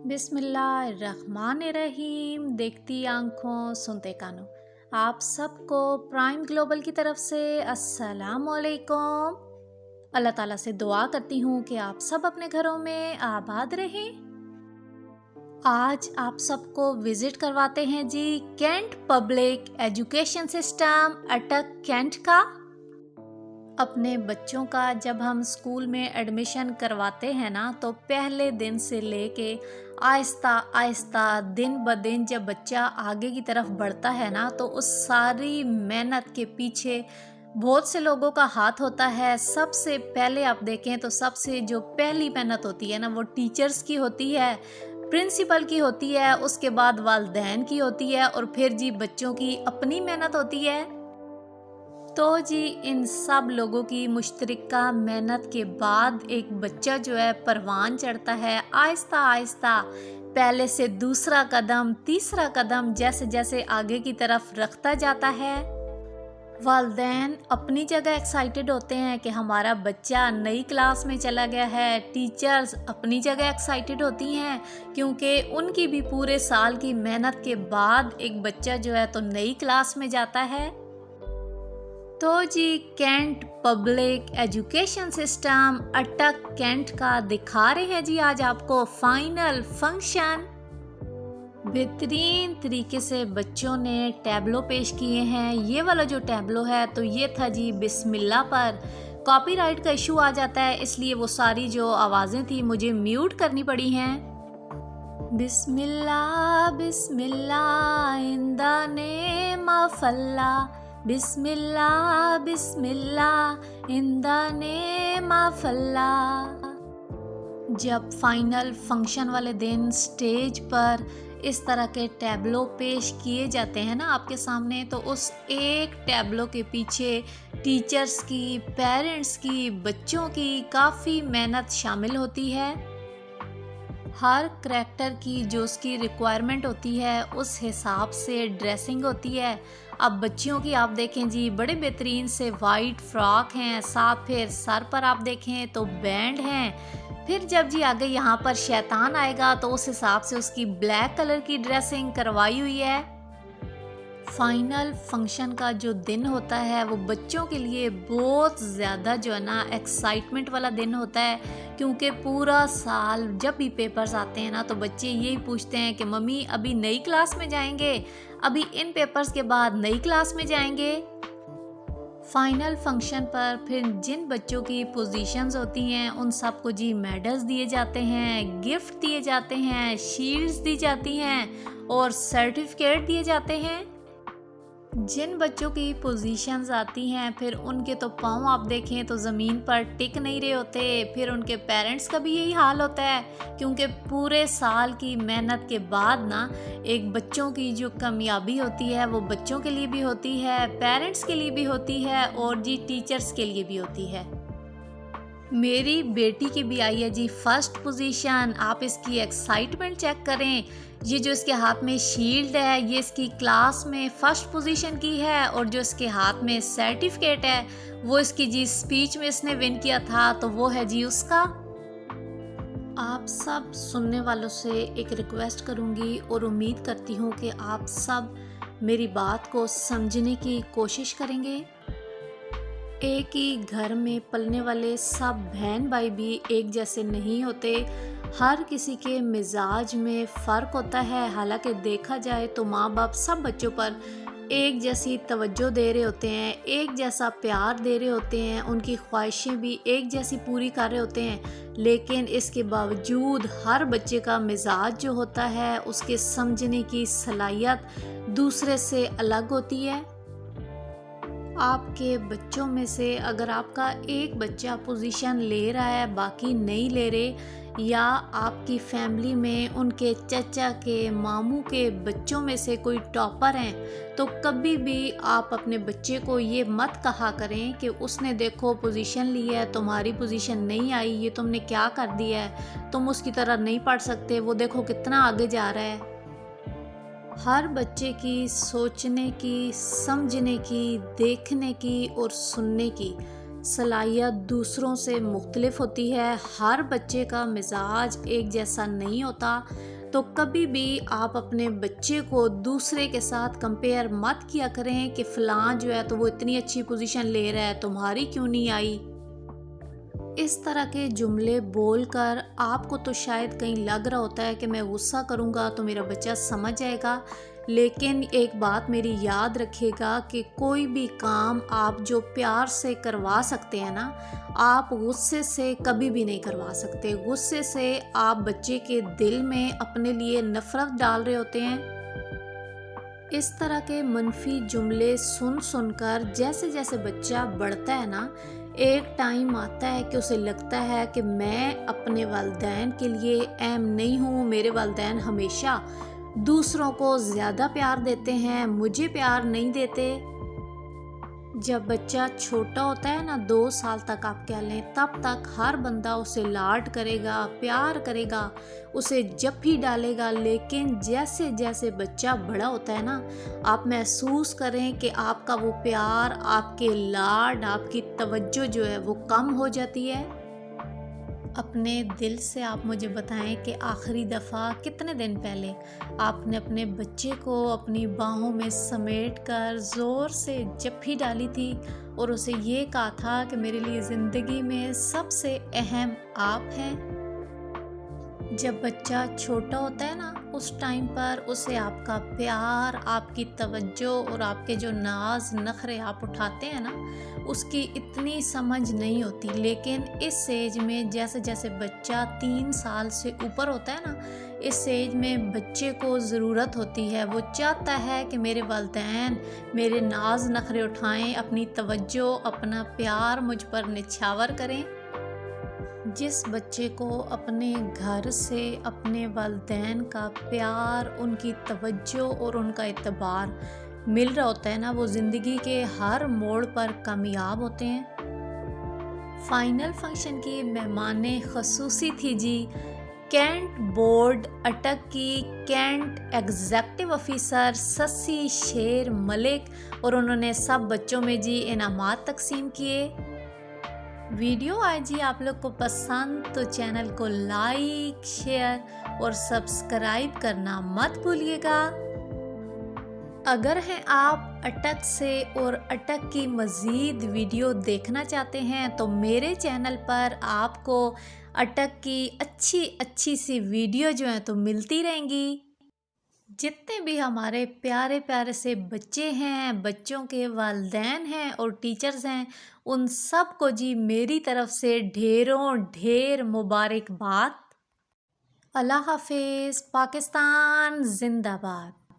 बिस्मिल्लाहिर्रहमानिर्रहीम। देखती आंखों सुनते कानों, आप सबको प्राइम ग्लोबल की तरफ से अस्सलाम वालेकुम। अल्लाह ताला से दुआ करती हूँ कि आप सब अपने घरों में आबाद रहें। आज आप सबको विज़िट करवाते हैं जी कैंट पब्लिक एजुकेशन सिस्टम अटक कैंट का। अपने बच्चों का जब हम स्कूल में एडमिशन करवाते हैं ना, तो पहले दिन से लेके आहिस्ता आहिस्ता दिन ब दिन जब बच्चा आगे की तरफ बढ़ता है ना, तो उस सारी मेहनत के पीछे बहुत से लोगों का हाथ होता है। सबसे पहले आप देखें तो सबसे जो पहली मेहनत होती है ना, वो टीचर्स की होती है, प्रिंसिपल की होती है, उसके बाद वालिदैन की होती है, और फिर जी बच्चों की अपनी मेहनत होती है। तो जी इन सब लोगों की मुश्तरका मेहनत के बाद एक बच्चा जो है परवान चढ़ता है। आहिस्ता आहिस्ता पहले से दूसरा कदम, तीसरा कदम जैसे जैसे आगे की तरफ रखता जाता है। वालिदैन अपनी जगह एक्साइटेड होते हैं कि हमारा बच्चा नई क्लास में चला गया है। टीचर्स अपनी जगह एक्साइटेड होती हैं क्योंकि उनकी भी पूरे साल की मेहनत के बाद एक बच्चा जो है तो नई क्लास में जाता है। तो जी कैंट पब्लिक एजुकेशन सिस्टम अटक कैंट का दिखा रहे हैं जी आज आपको फाइनल फंक्शन। बेहतरीन तरीके से बच्चों ने टैबलो पेश किए हैं। ये वाला जो टैबलो है तो ये था जी बिस्मिल्लाह पर। कॉपीराइट का इशू आ जाता है, इसलिए वो सारी जो आवाज़ें थी मुझे म्यूट करनी पड़ी हैं। बिस्मिल्लाह बिस्मिल्लाह in the name of Allah, बिस्मिल्लाह बिस्मिल्लाह in the name of Allah. जब फाइनल फंक्शन वाले दिन स्टेज पर इस तरह के टैबलो पेश किए जाते हैं ना आपके सामने, तो उस एक टैबलो के पीछे टीचर्स की, पेरेंट्स की, बच्चों की काफ़ी मेहनत शामिल होती है। हर करैक्टर की जो उसकी रिक्वायरमेंट होती है उस हिसाब से ड्रेसिंग होती है। अब बच्चियों की आप देखें जी, बड़े बेहतरीन से वाइट फ्रॉक हैं, साथ फिर सर पर आप देखें तो बैंड हैं। फिर जब जी आगे यहाँ पर शैतान आएगा तो उस हिसाब से उसकी ब्लैक कलर की ड्रेसिंग करवाई हुई है। फाइनल फंक्शन का जो दिन होता है वो बच्चों के लिए बहुत ज़्यादा जो है ना एक्साइटमेंट वाला दिन होता है, क्योंकि पूरा साल जब भी पेपर्स आते हैं ना तो बच्चे यही पूछते हैं कि मम्मी अभी नई क्लास में जाएंगे, अभी इन पेपर्स के बाद नई क्लास में जाएंगे। फाइनल फंक्शन पर फिर जिन बच्चों की पोजीशंस होती हैं उन सबको जी मेडल्स दिए जाते हैं, गिफ्ट दिए जाते हैं, शील्ड्स दी जाती हैं और सर्टिफिकेट दिए जाते हैं। जिन बच्चों की पोजीशंस आती हैं फिर उनके तो पाँव आप देखें तो ज़मीन पर टिक नहीं रहे होते। फिर उनके पेरेंट्स का भी यही हाल होता है, क्योंकि पूरे साल की मेहनत के बाद ना एक बच्चों की जो कामयाबी होती है वो बच्चों के लिए भी होती है, पेरेंट्स के लिए भी होती है और जी टीचर्स के लिए भी होती है। मेरी बेटी की भी आई है जी फर्स्ट पोजीशन। आप इसकी एक्साइटमेंट चेक करें। ये जो इसके हाथ में शील्ड है ये इसकी क्लास में फर्स्ट पोजीशन की है, और जो इसके हाथ में सर्टिफिकेट है वो इसकी जी स्पीच में इसने विन किया था, तो वो है जी उसका। आप सब सुनने वालों से एक रिक्वेस्ट करूंगी और उम्मीद करती हूँ कि आप सब मेरी बात को समझने की कोशिश करेंगे। एक ही घर में पलने वाले सब बहन भाई भी एक जैसे नहीं होते। हर किसी के मिजाज में फ़र्क होता है। हालांकि देखा जाए तो माँ बाप सब बच्चों पर एक जैसी तवज्जो दे रहे होते हैं, एक जैसा प्यार दे रहे होते हैं, उनकी ख्वाहिशें भी एक जैसी पूरी कर रहे होते हैं, लेकिन इसके बावजूद हर बच्चे का मिजाज जो होता है, उसके समझने की सलाहियत दूसरे से अलग होती है। आपके बच्चों में से अगर आपका एक बच्चा पोजीशन ले रहा है बाकी नहीं ले रहे, या आपकी फैमिली में उनके चचा के, मामू के बच्चों में से कोई टॉपर हैं, तो कभी भी आप अपने बच्चे को ये मत कहा करें कि उसने देखो पोजीशन ली है, तुम्हारी पोजीशन नहीं आई, ये तुमने क्या कर दिया है, तुम उसकी तरह नहीं पढ़ सकते, वो देखो कितना आगे जा रहा है। हर बच्चे की सोचने की, समझने की, देखने की और सुनने की صلاحیت دوسروں سے مختلف ہوتی ہے، ہر بچے کا مزاج ایک جیسا نہیں ہوتا، تو کبھی بھی آپ اپنے بچے کو دوسرے کے ساتھ کمپیئر مت کیا کریں کہ فلاں جو ہے تو وہ اتنی اچھی پوزیشن لے رہا ہے، تمہاری کیوں نہیں آئی۔ اس طرح کے جملے بول کر آپ کو تو شاید کہیں لگ رہا ہوتا ہے کہ میں غصہ کروں گا تو میرا بچہ سمجھ جائے گا، لیکن ایک بات میری یاد رکھیے گا کہ کوئی بھی کام آپ جو پیار سے کروا سکتے ہیں نا، آپ غصے سے کبھی بھی نہیں کروا سکتے۔ غصے سے آپ بچے کے دل میں اپنے لیے نفرت ڈال رہے ہوتے ہیں۔ اس طرح کے منفی جملے سن سن کر جیسے جیسے بچہ بڑھتا ہے نا، ایک ٹائم آتا ہے کہ اسے لگتا ہے کہ میں اپنے والدین کے لیے اہم نہیں ہوں، میرے والدین ہمیشہ دوسروں کو زیادہ پیار دیتے ہیں، مجھے پیار نہیں دیتے۔ جب بچہ چھوٹا ہوتا ہے نا، 2 سال تک آپ کہہ لیں، تب تک ہر بندہ اسے لاڈ کرے گا، پیار کرے گا، اسے جپھی ڈالے گا، لیکن جیسے جیسے بچہ بڑا ہوتا ہے نا، آپ محسوس کریں کہ آپ کا وہ پیار، آپ کے لاڈ، آپ کی توجہ جو ہے وہ کم ہو جاتی ہے۔ اپنے دل سے آپ مجھے بتائیں کہ آخری دفعہ کتنے دن پہلے آپ نے اپنے بچے کو اپنی باہوں میں سمیٹ کر زور سے جپھی ڈالی تھی اور اسے یہ کہا تھا کہ میرے لیے زندگی میں سب سے اہم آپ ہیں۔ جب بچہ چھوٹا ہوتا ہے نا، اس ٹائم پر اسے آپ کا پیار، آپ کی توجہ اور آپ کے جو ناز نخرے آپ اٹھاتے ہیں نا، اس کی اتنی سمجھ نہیں ہوتی، لیکن اس ایج میں جیسے جیسے بچہ 3 سال سے اوپر ہوتا ہے نا، اس ایج میں بچے کو ضرورت ہوتی ہے، وہ چاہتا ہے کہ میرے والدین میرے ناز نخرے اٹھائیں، اپنی توجہ، اپنا پیار مجھ پر نچھاور کریں۔ جس بچے کو اپنے گھر سے اپنے والدین کا پیار، ان کی توجہ اور ان کا اعتبار مل رہا ہوتا ہے نا، وہ زندگی کے ہر موڑ پر کامیاب ہوتے ہیں۔ فائنل فنکشن کی مہمان خصوصی تھی جی کینٹ بورڈ اٹک کی کینٹ ایگزیکٹو آفیسر سسی شیر ملک، اور انہوں نے سب بچوں میں جی انعامات تقسیم کیے۔ ویڈیو آئے جی آپ لوگ کو پسند تو چینل کو لائک، شیئر اور سبسکرائب کرنا مت بھولیے گا۔ اگر ہیں آپ اٹک سے اور اٹک کی مزید ویڈیو دیکھنا چاہتے ہیں تو میرے چینل پر آپ کو اٹک کی اچھی اچھی سی ویڈیو جو ہیں تو ملتی رہیں گی۔ جتنے بھی ہمارے پیارے پیارے سے بچے ہیں، بچوں کے والدین ہیں اور ٹیچرز ہیں، ان سب کو جی میری طرف سے ڈھیروں ڈھیر مبارکباد۔ اللہ حافظ۔ پاکستان زندہ باد۔